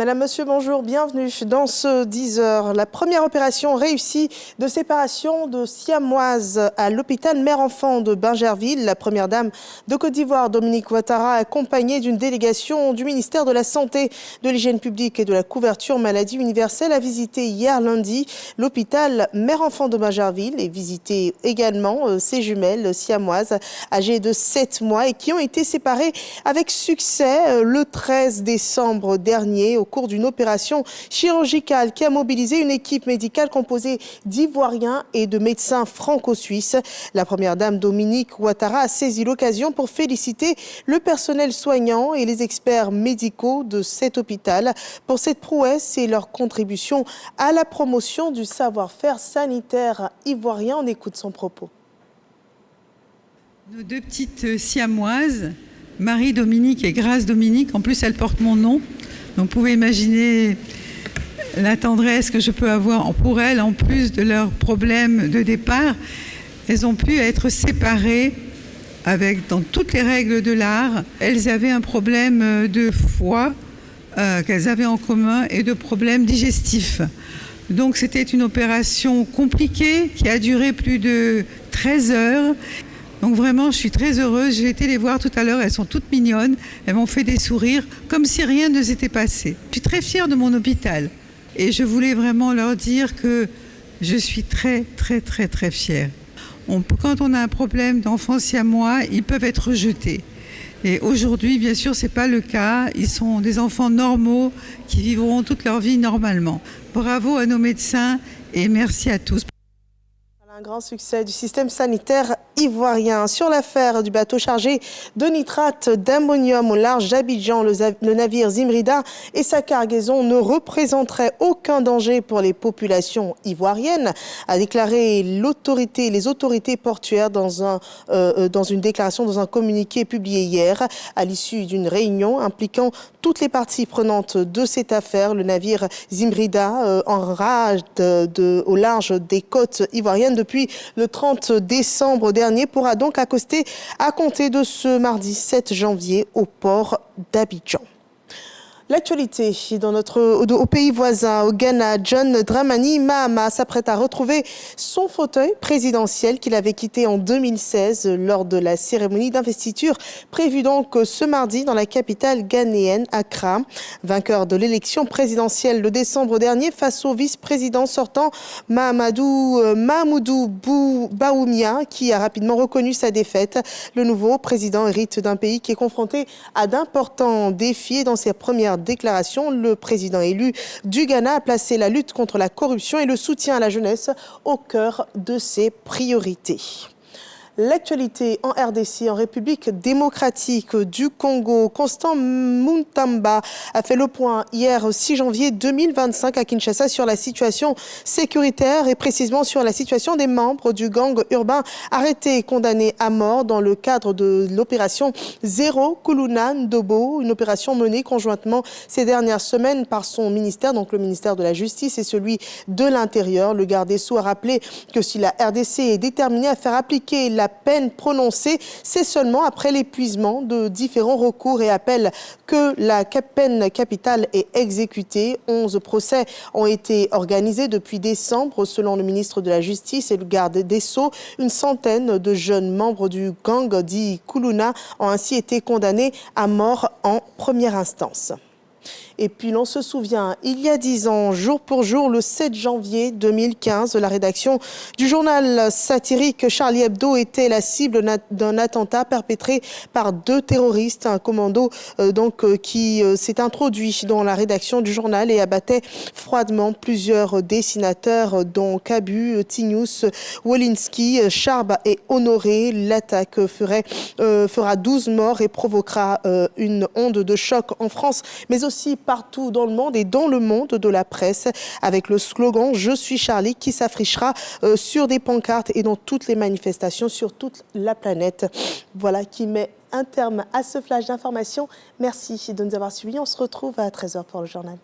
Madame, Monsieur, bonjour, bienvenue dans ce 10h. La première opération réussie de séparation de siamoises à l'hôpital mère-enfant de Bingerville. La première dame de Côte d'Ivoire, Dominique Ouattara, accompagnée d'une délégation du ministère de la Santé, de l'Hygiène publique et de la couverture maladie universelle, a visité hier lundi l'hôpital mère-enfant de Bingerville et visité également ses jumelles siamoises âgées de 7 mois et qui ont été séparées avec succès le 13 décembre dernier au cours d'une opération chirurgicale qui a mobilisé une équipe médicale composée d'Ivoiriens et de médecins franco-suisses. La première dame Dominique Ouattara a saisi l'occasion pour féliciter le personnel soignant et les experts médicaux de cet hôpital pour cette prouesse et leur contribution à la promotion du savoir-faire sanitaire ivoirien. On écoute son propos. Nos deux petites siamoises, Marie-Dominique et Grâce-Dominique, en plus elles portent mon nom. Donc vous pouvez imaginer la tendresse que je peux avoir pour elles, en plus de leurs problèmes de départ. Elles ont pu être séparées dans toutes les règles de l'art. Elles avaient un problème de foie qu'elles avaient en commun et de problèmes digestifs. Donc c'était une opération compliquée qui a duré plus de 13 heures. Donc vraiment, je suis très heureuse. J'ai été les voir tout à l'heure. Elles sont toutes mignonnes. Elles m'ont fait des sourires comme si rien ne s'était passé. Je suis très fière de mon hôpital. Et je voulais vraiment leur dire que je suis très, très, très, très fière. Quand on a un problème d'enfants siamois, ils peuvent être rejetés. Et aujourd'hui, bien sûr, ce n'est pas le cas. Ils sont des enfants normaux qui vivront toute leur vie normalement. Bravo à nos médecins et merci à tous. Un grand succès du système sanitaire ivoirien. Sur l'affaire du bateau chargé de nitrate d'ammonium au large d'Abidjan, le navire Zimrida et sa cargaison ne représenteraient aucun danger pour les populations ivoiriennes, a déclaré les autorités portuaires dans une déclaration, dans un communiqué publié hier, à l'issue d'une réunion impliquant toutes les parties prenantes de cette affaire. Le navire Zimrida enrage au large des côtes ivoiriennes depuis le 30 décembre dernier pourra donc accoster à compter de ce mardi 7 janvier au port d'Abidjan. L'actualité au pays voisin, au Ghana, John Dramani Mahama s'apprête à retrouver son fauteuil présidentiel qu'il avait quitté en 2016 lors de la cérémonie d'investiture prévue donc ce mardi dans la capitale ghanéenne, Accra. Vainqueur de l'élection présidentielle le décembre dernier face au vice-président sortant Mahamadou Bawumia, qui a rapidement reconnu sa défaite. Le nouveau président hérite d'un pays qui est confronté à d'importants défis. Dans ses premières déclaration, le président élu du Ghana a placé la lutte contre la corruption et le soutien à la jeunesse au cœur de ses priorités. L'actualité en RDC, en République démocratique du Congo. Constant Muntamba a fait le point hier 6 janvier 2025 à Kinshasa sur la situation sécuritaire et précisément sur la situation des membres du gang urbain arrêtés et condamnés à mort dans le cadre de l'opération Zéro Kuluna Ndobo, une opération menée conjointement ces dernières semaines par son ministère, donc le ministère de la Justice et celui de l'Intérieur. Le garde des Sceaux a rappelé que si la RDC est déterminée à faire appliquer la peine prononcée, c'est seulement après l'épuisement de différents recours et appelle que la peine capitale est exécutée. 11 procès ont été organisés depuis décembre selon le ministre de la Justice et le garde des Sceaux. Une centaine de jeunes membres du gang dit Kuluna ont ainsi été condamnés à mort en première instance. Et puis l'on se souvient, il y a 10 ans, jour pour jour, le 7 janvier 2015, la rédaction du journal satirique Charlie Hebdo était la cible d'un attentat perpétré par 2 terroristes, un commando qui s'est introduit dans la rédaction du journal et abattait froidement plusieurs dessinateurs dont Kabu, Tignous, Wolinski, Charb et Honoré. L'attaque fera 12 morts et provoquera une onde de choc en France, mais aussi partout dans le monde et dans le monde de la presse, avec le slogan « Je suis Charlie » qui s'affichera sur des pancartes et dans toutes les manifestations sur toute la planète. Voilà qui met un terme à ce flash d'information. Merci de nous avoir suivis. On se retrouve à 13h pour le journal.